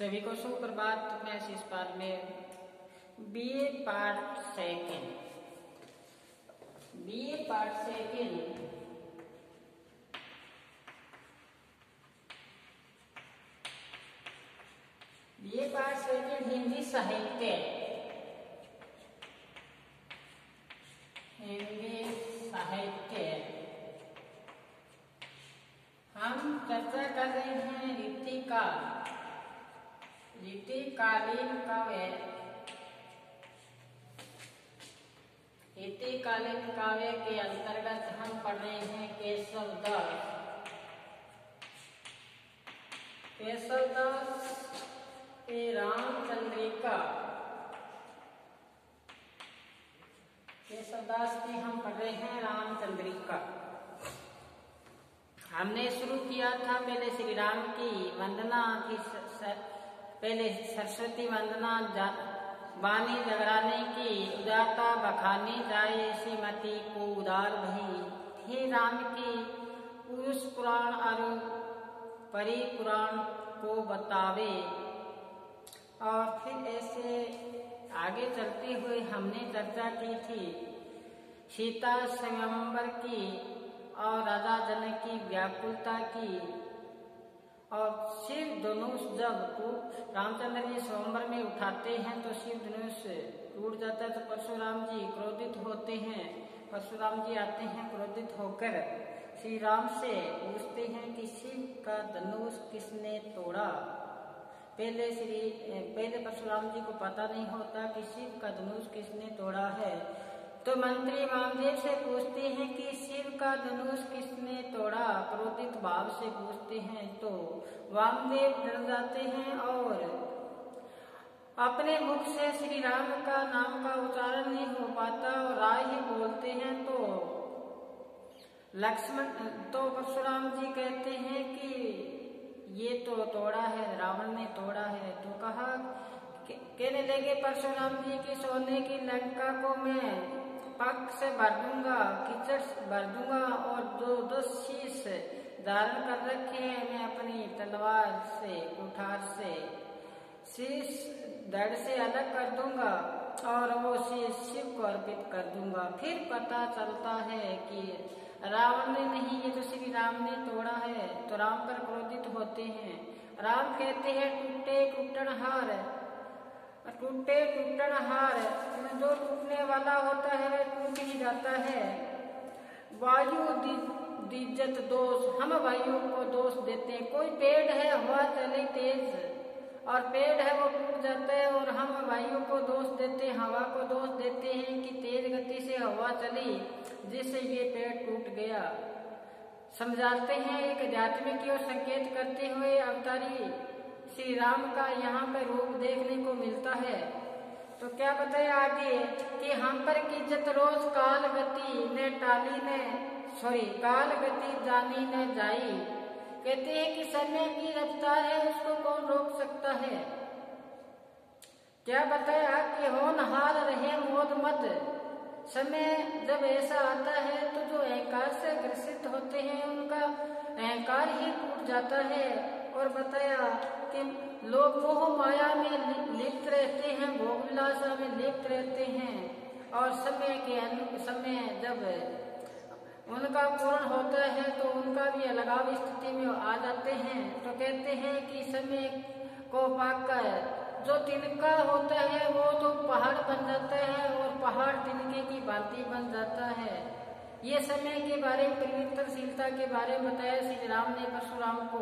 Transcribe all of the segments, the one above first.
सभी को सुप्रभात। मैं इस बार में बीए पार्ट सेकेंड हिंदी साहित्य हम चर्चा कर रहे हैं रीतिकालीन काव्य के अंतर्गत हम पढ़ रहे हैं केशव दास के रामचंद्रिका। केशव दास की हम पढ़ रहे हैं रामचंद्रिका। हमने शुरू किया था पहले श्री राम की वंदना की, पहले सरस्वती वंदना वाणी जगराने की उदारता बखानी जाए श्रीमती को उदार भई, हे राम की पुरुष पुराण और परि पुराण को बतावे। और फिर ऐसे आगे चलते हुए हमने चर्चा की थी सीता स्वयंवर की और राजा जनक की व्याकुलता की। और शिव धनुष जब रामचंद्र जी स्वयंवर में उठाते हैं तो शिव धनुष टूट जाता है, तो परशुराम जी क्रोधित होते हैं। परशुराम जी आते हैं क्रोधित होकर श्री राम से पूछते हैं कि शिव का धनुष किसने तोड़ा। पहले परशुराम जी को पता नहीं होता कि शिव का धनुष किसने तोड़ा है। तो मंत्री वामदेव से पूछते हैं कि शिव का धनुष किसने तोड़ा। क्रोधित भाव से पूछते हैं तो वामदेव डर जाते हैं और अपने मुख से श्री राम का नाम का उच्चारण नहीं हो पाता और राय ही बोलते हैं। तो परशुराम जी कहते हैं कि ये तो तोड़ा है, रावण ने तोड़ा है। तो कहा कहने लगे परशुराम जी की सोने की लंका को मैं पाक से भर दूंगा, कीचड़ भर दूंगा और 10 शीश धारण कर रखे हैं। मैं अपनी तलवार से कुठार से शीश धड़ से अलग कर दूंगा और वो शीश शिव को अर्पित कर दूंगा। फिर पता चलता है कि रावण ने नहीं, ये तो श्री राम ने तोड़ा है। तो राम पर क्रोधित होते हैं। राम कहते हैं टूटे टूटनहार जो टूटने वाला होता है वह टूट ही जाता है। वायु दिज्जत दोष, हम वायु को दोष देते हैं। कोई पेड़ है, हवा चले तेज और पेड़ है वो टूट जाता है, और हम वायु को दोष देते हैं, हवा को दोष देते हैं कि तेज गति से हवा चली जिससे ये पेड़ टूट गया। समझाते हैं एक अध्यात्म की ओर संकेत करते हुए अवतारी श्री राम का यहाँ पर रूप देखने को मिलता है। तो क्या बताया आगे कि हम पर किज्जत रोज काल गति जानी न जाई। कहते हैं कि समय की रफ्तार है, उसको कौन रोक सकता है। क्या बताया कि होनहार रहे मोद मत। समय जब ऐसा आता है तो जो अहंकार से ग्रसित होते हैं उनका अहंकार ही टूट जाता है। और बताया कि लोग मोह माया में लिप्त रहते हैं, भोग विलासा में लिप्त रहते हैं, और समय जब उनका पूर्ण होता है तो उनका भी अलगाव स्थिति में आ जाते हैं। तो कहते हैं कि समय को पाकर जो तिनका होता है वो तो पहाड़ बन जाता है और पहाड़ तिनके की भांति बन जाता है। ये समय के बारे में, परिवर्तनशीलता के बारे में बताया श्री राम ने परशुराम को।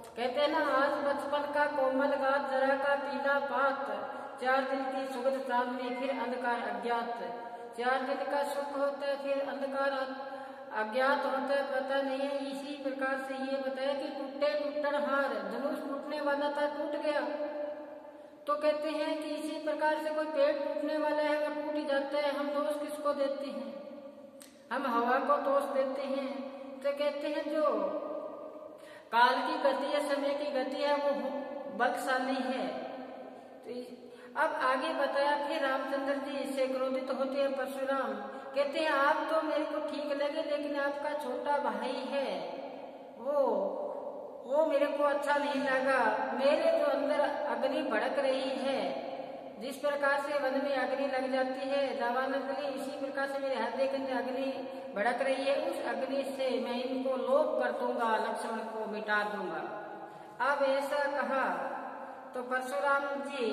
कहते हैं ना, आज बचपन का कोमल गात, जरा का पीला पात, 4 दिन की सुगध चांदनी फिर अंधकार अज्ञात। 4 दिन का सुख होता है फिर अंधकार अज्ञात होता है, पता नहीं है। इसी प्रकार से ये बताया कि टूटे टूटनहार, धनुष टूटने वाला था टूट गया। तो कहते हैं कि इसी प्रकार से कोई पेड़ टूटने वाला है वह टूट ही जाता है। हम दोष किसको देते हैं? हम हवा को दोष देते हैं। तो कहते हैं जो काल की गति है, समय की गति है, वो बलशाली है। तो अब आगे बताया फिर रामचंद्र जी से क्रोधित होते हैं परशुराम। कहते हैं आप तो मेरे को ठीक लगे, लेकिन आपका छोटा भाई है वो वो मेरे को अच्छा नहीं लगा। मेरे जो अंदर अग्नि भड़क रही है, जिस प्रकार से वन में अग्नि लग जाती है दावानगली, इसी प्रकार से मेरे हृदय के अंदर अग्नि भड़क रही है। उस अग्नि से मैं इनको लोप कर दूंगा, लक्ष्मण को मिटा दूंगा। अब ऐसा कहा तो परशुराम जी,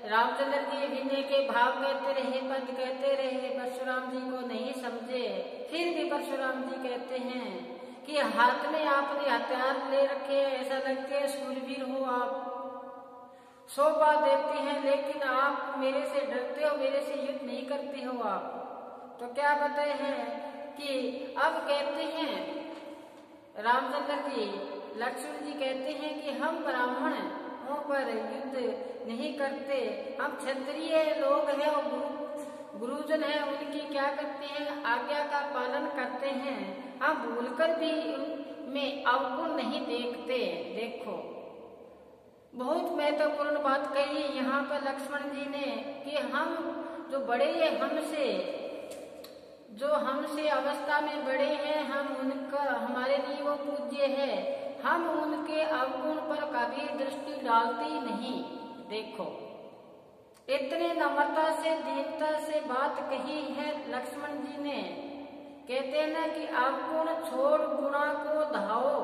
रामचंद्र जी विनय के भाव कहते रहे, पद कहते रहे, परशुराम जी को नहीं समझे। फिर भी परशुराम जी कहते हैं कि हाथ में आपने हथियार ले रखे हैं, ऐसा लगते है सूरवीर हो आप, शोभा देते हैं, लेकिन आप मेरे से डरते हो, मेरे से युद्ध नहीं करते हो आप। तो क्या बताए हैं कि अब कहते हैं रामचंद्र जी, लक्ष्मण जी कहते हैं कि हम ब्राह्मणों पर युद्ध नहीं करते, हम क्षत्रिय लोग हैं और गुरुजन हैं, उनकी क्या करते हैं, आज्ञा का पालन करते हैं, हम भूलकर भी उनमें अवगुण नहीं देखते। देखो बहुत महत्वपूर्ण बात कही यहाँ पर लक्ष्मण जी ने कि हम जो बड़े हैं, जो हमसे अवस्था में बड़े हैं, हम उनका, हमारे लिए वो पूज्य है, हम उनके अवगुण पर कभी दृष्टि डालते ही नहीं। देखो इतने नम्रता से, दीनता से बात कही है लक्ष्मण जी ने। कहते हैं ना कि अवगुण छोड़ गुणा को धाओ,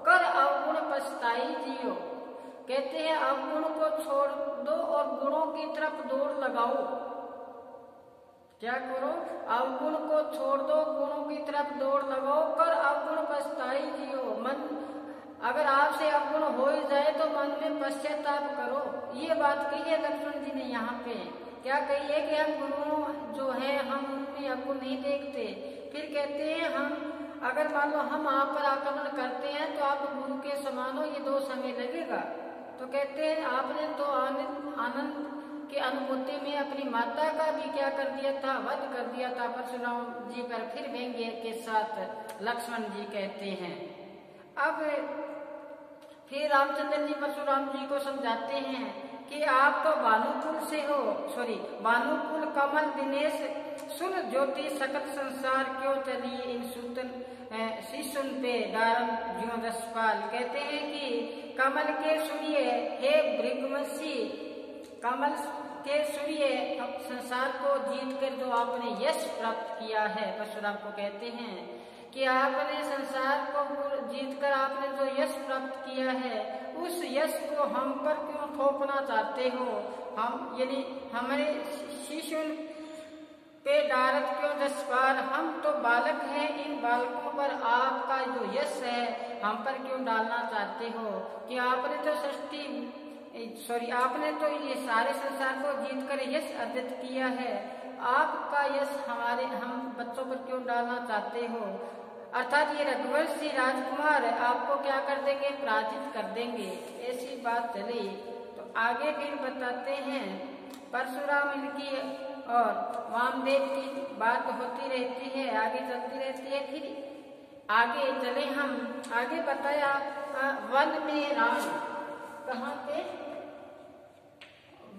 कर अवगुण पछताई जियो। कहते हैं अवगुण को छोड़ दो और गुणों की तरफ दौड़ लगाओ। क्या करो, अवगुण को छोड़ दो, गुणों की तरफ दौड़ लगाओ, कर अवगुण पछताई जियो। मन अगर आपसे अवगुण हो ही जाए तो मन में पश्चाताप करो। ये बात कही है लक्ष्मण जी ने यहाँ पे। क्या कही है कि हम गुरुओं जो है हम उनमें अवगुण नहीं देखते। फिर कहते हैं हम अगर मान लो हम आप पर आक्रमण करते हैं तो आप गुरु के समान हो, ये 2 समय लगेगा। तो कहते हैं आपने तो आनंद की अनुभूति में अपनी माता का भी क्या कर दिया था, वध कर दिया था परशुराम जी पर। फिर व्यंग्य के साथ लक्ष्मण जी कहते हैं। अब फिर रामचंद्र जी परशुराम जी को समझाते हैं कि आप तो भानुकुल से हो, भानुकुल कमल दिनेश सुन ज्योति सकल संसार क्यों चली इन सूतन शिशुन पे दारम ज्यों दसपाल। कहते हैं कि कमल के सूर्य हे भृगवंशी, कमल के सूर्य संसार को जीत कर जो आपने यश प्राप्त किया है, परशुराम को कहते हैं कि आपने संसार को जीतकर आपने जो यश प्राप्त किया है, उस यश को हम पर क्यों थोपना चाहते हो। हम यानी हमारे शिशु पे डारत क्यों जसपाल, हम तो बालक हैं, इन बालकों पर आपका जो यश है हम पर क्यों डालना चाहते हो। कि आपने तो आपने तो ये सारे संसार को जीतकर यश अर्जित किया है, आपका यश हम बच्चों पर क्यों डालना चाहते हो। अर्थात ये रघुवंशी राजकुमार आपको क्या कर देंगे, पराजित कर देंगे। ऐसी बात चली। तो आगे फिर बताते हैं परशुराम इनकी और वामदेव की बात होती रहती है, आगे चलती रहती है। फिर आगे चले हम, आगे बताया वन में राम, कहाँ पे,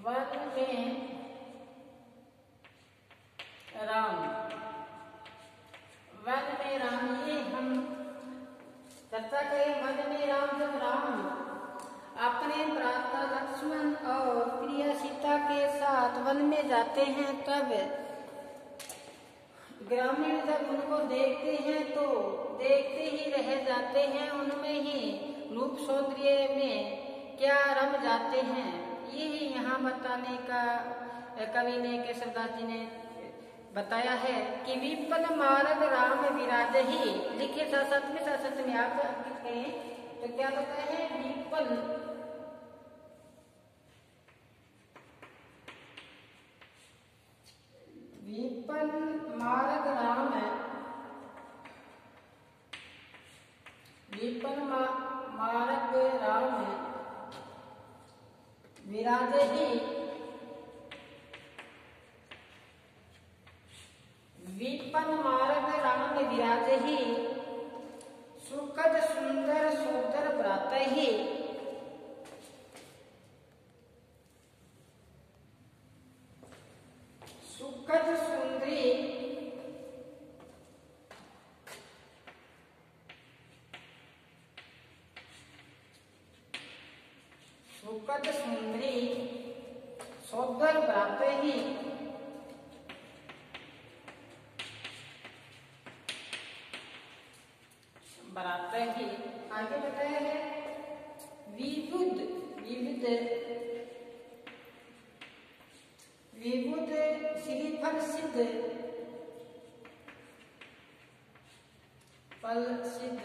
वन में राम, वन में राम, ये हम चर्चा करें। वन में राम, जब राम अपने भ्राता लक्ष्मण और प्रिया सीता के साथ वन में जाते हैं, तब ग्रामीण जब उनको देखते हैं तो देखते ही रह जाते हैं, उनमें ही रूप सौंदर्य में क्या रम जाते हैं। यही यहाँ बताने का कवि ने, केशवदास जी ने बताया है कि विपन मार्ग राम विराज ही। लिखे साथ में आप कहें तो क्या बताया है, विपन मार्ग राम, विपन मार्ग राम विराज ही, विपन मार्ग राम विराज ही, सुखद सुंदर सोदर प्रातः ही। सुखद सुंदरी सुखद सुंदरी सौंदर्य प्राप्त ही आगे बताया है विबुध श्रीफल सिद्ध फल सिद्ध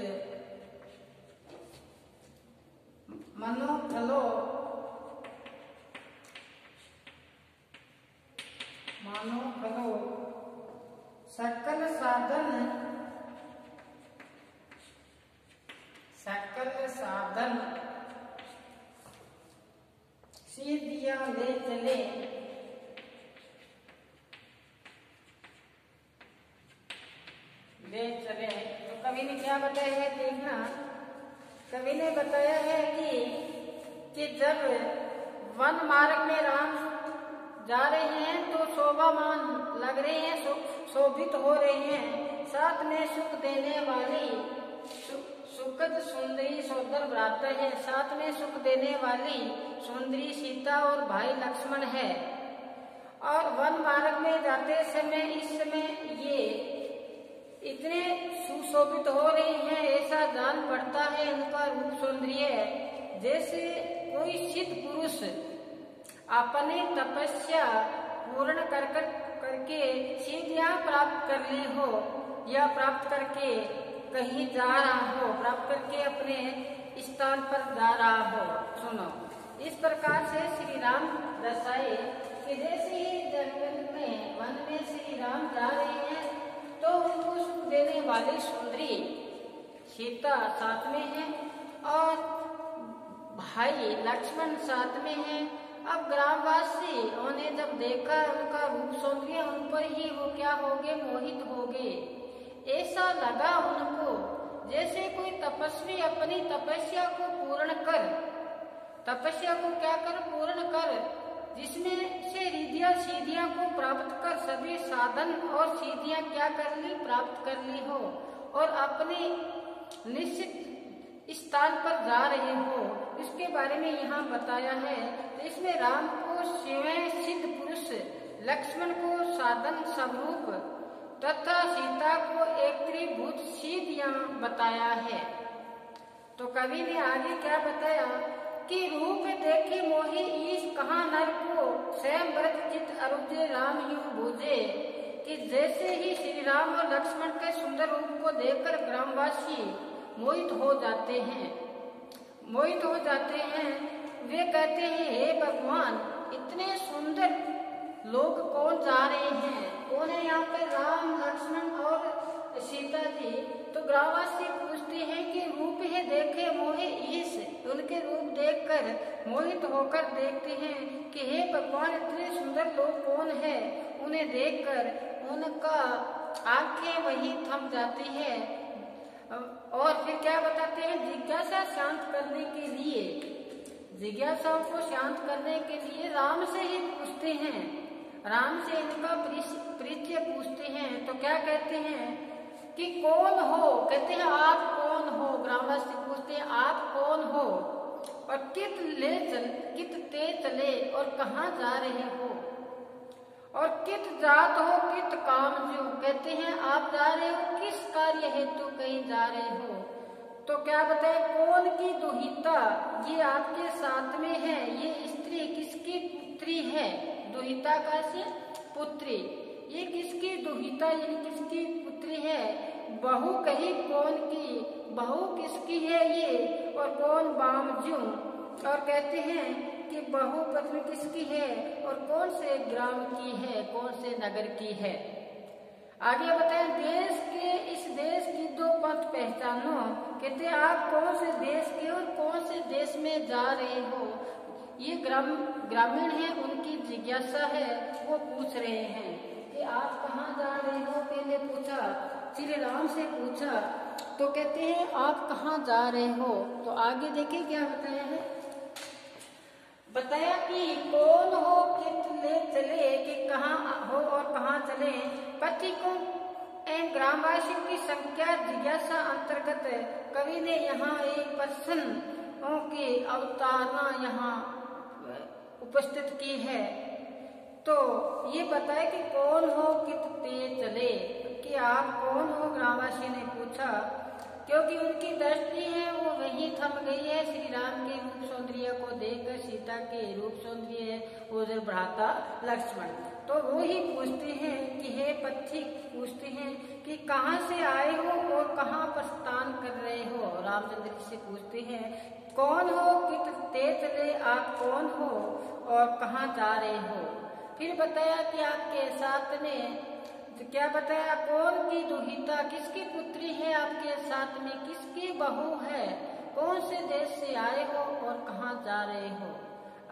मनोफलो सकल साधन सीधिया ले चले तो कवि ने क्या बताया है देखना। कवि ने बताया है कि जब वन मार्ग में राम जा रहे हैं तो शोभामान लग रहे हैं, शोभित हो रहे हैं, साथ में सुख देने वाली सुखद सुंदरी सौंदर्य प्राप्त है, साथ में सुख देने वाली सुंदरी सीता और भाई लक्ष्मण है। और वन मार्ग में जाते समय इस समय ये इतने सुशोभित हो रहे हैं, ऐसा जान पड़ता है इनका रूप सौंदर्य जैसे कोई सिद्ध पुरुष अपनी तपस्या पूर्ण करके सिद्धियां प्राप्त कर ली हो या प्राप्त करके कहीं जा रहा हो, प्राप्त करके अपने स्थान पर जा रहा हो। सुनो, इस प्रकार से श्री राम दर्शाए कि जैसे ही जंगल में वन में श्री राम जा रहे हैं तो उनको सुख देने वाली सुंदरी सीता साथ में है और भाई लक्ष्मण साथ में है। अब ग्रामवासी उन्हें जब देखा उनका रूप सौंदर्य, उन पर ही वो क्या हो गए, मोहित हो गए। ऐसा लगा उनको जैसे कोई तपस्वी अपनी तपस्या को पूर्ण कर, तपस्या को क्या कर, पूर्ण कर, जिसमें से रिद्धियां सीधियां को प्राप्त कर सभी साधन और सीधियां क्या कर ली, प्राप्त कर ली हो और अपने निश्चित स्थान पर जा रहे हो, इसके बारे में यहाँ बताया है। तो इसमें राम को स्वयं सिद्ध पुरुष, लक्ष्मण को साधन स्वरूप तथा सीता को एक त्रिभुज सीधियां बताया है। तो कवि ने आगे क्या बताया कि रूप देखे मोहि ईश कहाँ नर को स्वयं व्रत चित अरुजे राम यूं भूजे। कि जैसे ही श्री राम और लक्ष्मण के सुंदर रूप को देखकर ग्रामवासी मोहित हो जाते हैं, वे कहते हैं हे भगवान इतने सुंदर लोग कौन जा रहे हैं, कौन है यहाँ पे, राम लक्ष्मण और सीता जी। तो ग्रामवासी पूछते हैं कि रूप है देखे मोहे ईश, उनके रूप देखकर मोहित होकर देखते हैं कि हे भगवान इतने सुंदर लोग कौन है। उन्हें देखकर उनका आंखें वही थम जाती है। और फिर क्या बताते हैं, जिज्ञासा शांत करने के लिए, जिज्ञासाओं को शांत करने के लिए राम से ही पूछते हैं, राम से इनका परिचय पूछते हैं। तो क्या कहते हैं कि कौन हो, कहते हैं आप कौन हो, ग्रामवासी पूछते हैं आप कौन हो और कित ते चले और कहाँ जा रहे हो और कित जात हो कित काम जो, कहते हैं आप जा रहे हो किस कार्य हेतु कहीं जा रहे हो। तो क्या बताए कौन की दुहिता, ये आपके साथ में है, ये स्त्री किसकी पुत्री है, दुहिता का से पुत्री, ये किसकी दुहिता यानी किसकी पुत्री है, बहू कही कौन की, बहू किसकी है ये और कौन बामजू। और कहते हैं कि बहू पत्नी किसकी है और कौन से ग्राम की है, कौन से नगर की है। आगे बताएं देश के, इस देश की दो पंथ पहचानो, कहते हैं आप कौन से देश के और कौन से देश में जा रहे हो। ये ग्रामीण है, उनकी जिज्ञासा है, वो पूछ रहे हैं कि आप कहाँ जा रहे हो। पहले पूछा श्री राम से पूछा तो कहते हैं आप कहाँ जा रहे हो। तो आगे देखिए क्या बताया है, बताया कि कौन हो कित ले चले, कि कहाँ हो और कहाँ चले। पति को ग्रामवासियों की संख्या जिज्ञासा अंतर्गत कवि ने यहाँ एक प्रश्न की अवतारणा यहाँ उपस्थित की है। तो ये बताए कि कौन हो कित तेज चले, कि आप कौन हो, ग्रामवासी ने पूछा, क्योंकि उनकी दृष्टि है वो वहीं थम गई है। श्री राम के रूप सौंदर्य को देखकर सीता के रूप सौंदर्य वो जो बढ़ाता लक्ष्मण, तो वो ही पूछते हैं कि हे पथिक, पूछते हैं कि कहाँ से आए हो और कहाँ प्रस्थान कर रहे हो। रामचंद्र जी से पूछते हैं कौन हो कित तेज चले, आप कौन हो और कहाँ जा रहे हो। फिर बताया कि आपके साथ में क्या बताया, कौन की दुहिता, किसकी पुत्री है आपके साथ में, किसकी बहू है, कौन से देश से आए हो और कहाँ जा रहे हो।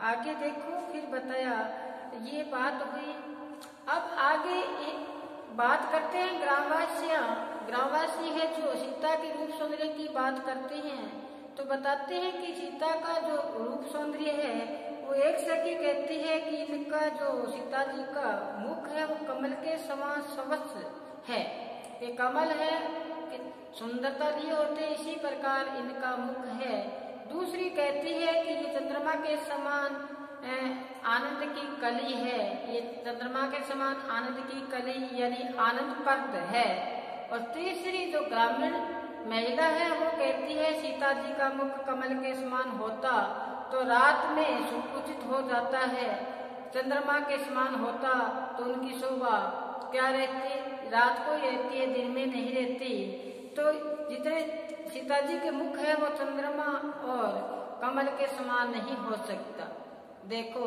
आगे देखो, फिर बताया ये बात हुई। अब आगे एक बात करते हैं ग्रामवासी है जो सीता के रूप सौंदर्य की बात करते हैं। तो बताते हैं कि सीता का जो रूप सौंदर्य है वो एक सखी कहती है कि इनका जो सीता जी का मुख है वो कमल के समान स्वच्छ है। ये कमल है कि सुंदरता लिए होते, इसी प्रकार इनका मुख है। दूसरी कहती है कि ये चंद्रमा के समान आनंद की कली है, ये चंद्रमा के समान आनंद की कली यानी आनंदप्रद है। और तीसरी जो ग्रामीण महिला है वो कहती है सीता जी का मुख कमल के समान होता तो रात में सुकुचित हो जाता है, चंद्रमा के समान होता तो उनकी शोभा क्या रहती, रात को रहती है, दिन में नहीं रहती। तो जितने सीता जी के मुख है वो चंद्रमा और कमल के समान नहीं हो सकता। देखो,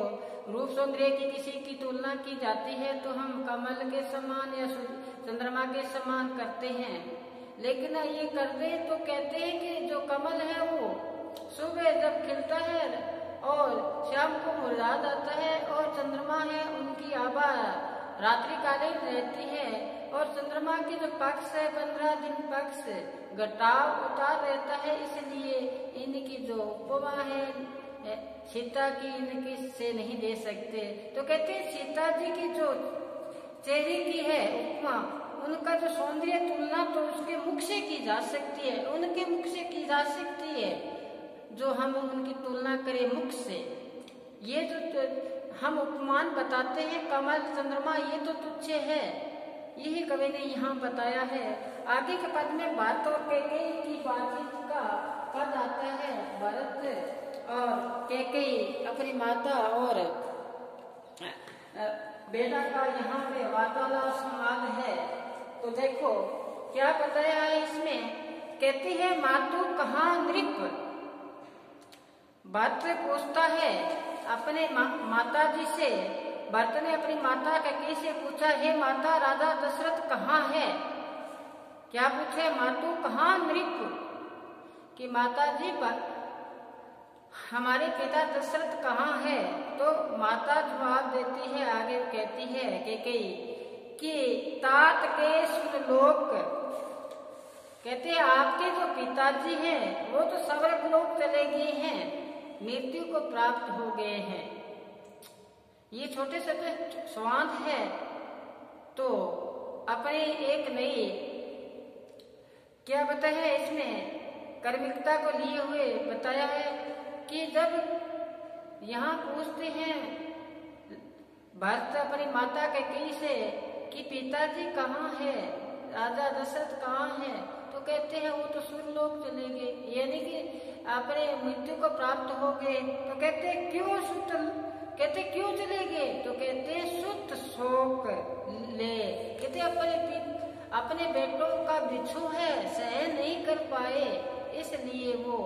रूप सौंदर्य की किसी की तुलना की जाती है तो हम कमल के समान या चंद्रमा के समान करते हैं, लेकिन ये करते तो कहते हैं कि जो कमल है वो सुबह जब खिलता है और शाम को मुरझा जाता है, और चंद्रमा है उनकी आभा रात्रिकालीन रहती है, और चंद्रमा की जो पक्ष है 15 दिन पक्ष घटाव उतार रहता है, इसलिए इनकी जो उपमा है सीता की इनकी से नहीं दे सकते। तो कहते हैं सीता जी की जो चेहरे की है उपमा, उनका जो सौंदर्य तुलना तो उसके मुख से की जा सकती है, उनके मुख से की जा सकती है, जो हम उनकी तुलना करें मुख से। ये जो हम उपमान बताते हैं कमल चंद्रमा, ये तो तुच्छ है, यही कवि ने यहाँ बताया है। आगे के पद में बात और कैकेयी की बातचीत का पद आता है। भरत और कैकेयी अपनी माता और बेटा का यहाँ पे वार्तालाप संवाद है। तो देखो क्या बताया है इसमें, कहती है मातु कहाँ नृप। भरत पूछता है अपने माता जी से, भरत ने अपनी माता कैकेयी से पूछा, हे माता राजा दशरथ कहाँ है। क्या पूछे, मातु कहाँ नृप, कि माता जी हमारे पिता दशरथ कहाँ है। तो माता जवाब देती है, आगे कहती है कैकेयी कि तात के सुरलोक, कहते आपके जो पिताजी हैं वो तो स्वर्गलोक चले गए हैं, मृत्यु को प्राप्त हो गए हैं। ये छोटे से स्वांत है तो अपने एक नई क्या बताया है इसमें कर्मिकता को लिए हुए बताया है कि जब यहाँ पूछते हैं भरत अपनी माता कैकेयी से कि पिताजी कहाँ है, राजा दशरथ कहाँ है, तो कहते हैं वो तो सुरलोक चले गए, यानी कि अपने मृत्यु को प्राप्त हो गए। तो कहते क्यों सुत, कहते क्यों चले गए, तो कहते सुत शोक ले, कहते अपने बेटों का बिच्छू है सहन नहीं कर पाए, इसलिए वो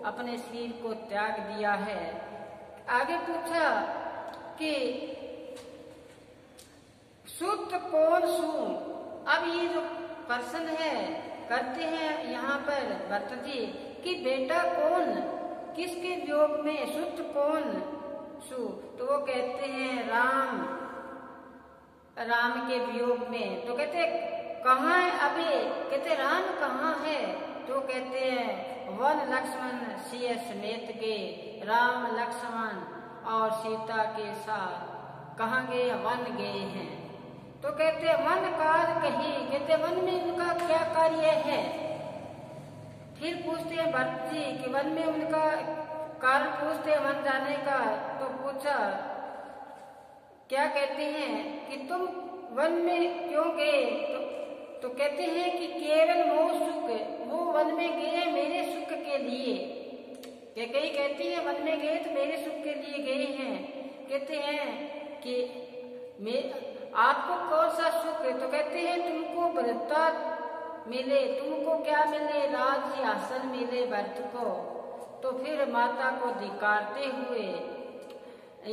अपने शरीर को त्याग दिया है। आगे पूछा कि सुत कौन सू। अब ये जो प्रश्न है करते हैं यहाँ पर भरत जी कि बेटा कौन, किसके वियोग में, सुत कौन सू। तो वो कहते हैं राम के वियोग में। तो कहते कहाँ है अभी, कहते राम कहाँ है, तो कहते हैं वन लक्ष्मण सिय समेत के, राम लक्ष्मण और सीता के साथ कहाँ गए, वन गए हैं। तो कहते वन कार्य कही, कहते वन में उनका क्या कार्य है। फिर पूछते हैं भरत जी कि वन में उनका कारण पूछते वन जाने का, तो पूछा क्या कहते हैं कि तुम वन में क्यों गए? तो कहते हैं कि केवल मोह सुख, वो वन में गए मेरे सुख के लिए। कई कहती है वन में गए तो मेरे सुख के लिए गए हैं। कहते हैं कि आपको कौन सा सुख? तो कहते हैं तुमको भरता मिले, तुमको क्या मिले? राज सिंहासन मिले भरत को। तो फिर माता को धिक्कारते हुए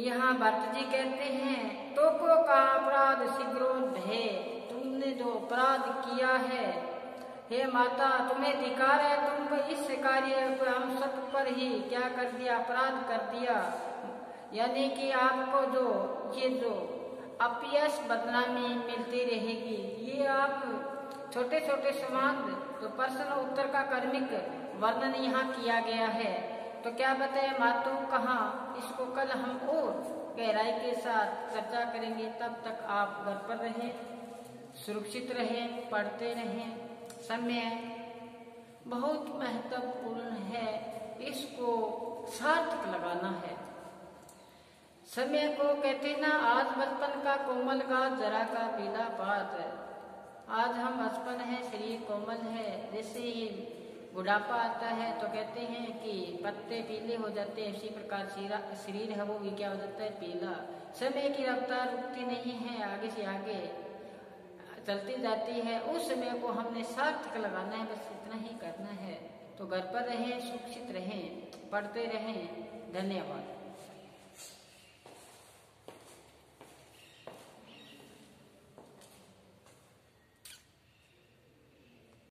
यहाँ भरत जी कहते हैं तो को का अपराध शीघ्र भय, तुमने जो अपराध किया है हे माता तुम्हें धिक्कार है, तुम इस कार्य को हम सब पर ही क्या कर दिया? अपराध कर दिया। यानी कि आपको जो अपयश बदनामी मिलती रहेगी। ये आप छोटे छोटे सवाल तो प्रश्न उत्तर का कर्मिक वर्णन यहाँ किया गया है। तो क्या बताए मातु कहाँ, इसको कल हम और गहराई के साथ चर्चा करेंगे। तब तक आप घर पर रहें, सुरक्षित रहें, पढ़ते रहें। समय बहुत महत्वपूर्ण है, इसको सार्थक लगाना है। समय को कहते ना आज बचपन का कोमल का जरा का पीला बात। आज हम बचपन है, शरीर कोमल है, जैसे ही बुढ़ापा आता है तो कहते हैं कि पत्ते पीले हो जाते हैं, इसी प्रकार शरीर है वो भी क्या हो जाता है? पीला। समय की रफ्तार रुकती नहीं है, आगे से आगे चलती जाती है। उस समय को हमने सार्थक लगाना है, बस इतना ही करना है। तो घर पर रहें, सुरक्षित रहें, पढ़ते रहें। धन्यवाद।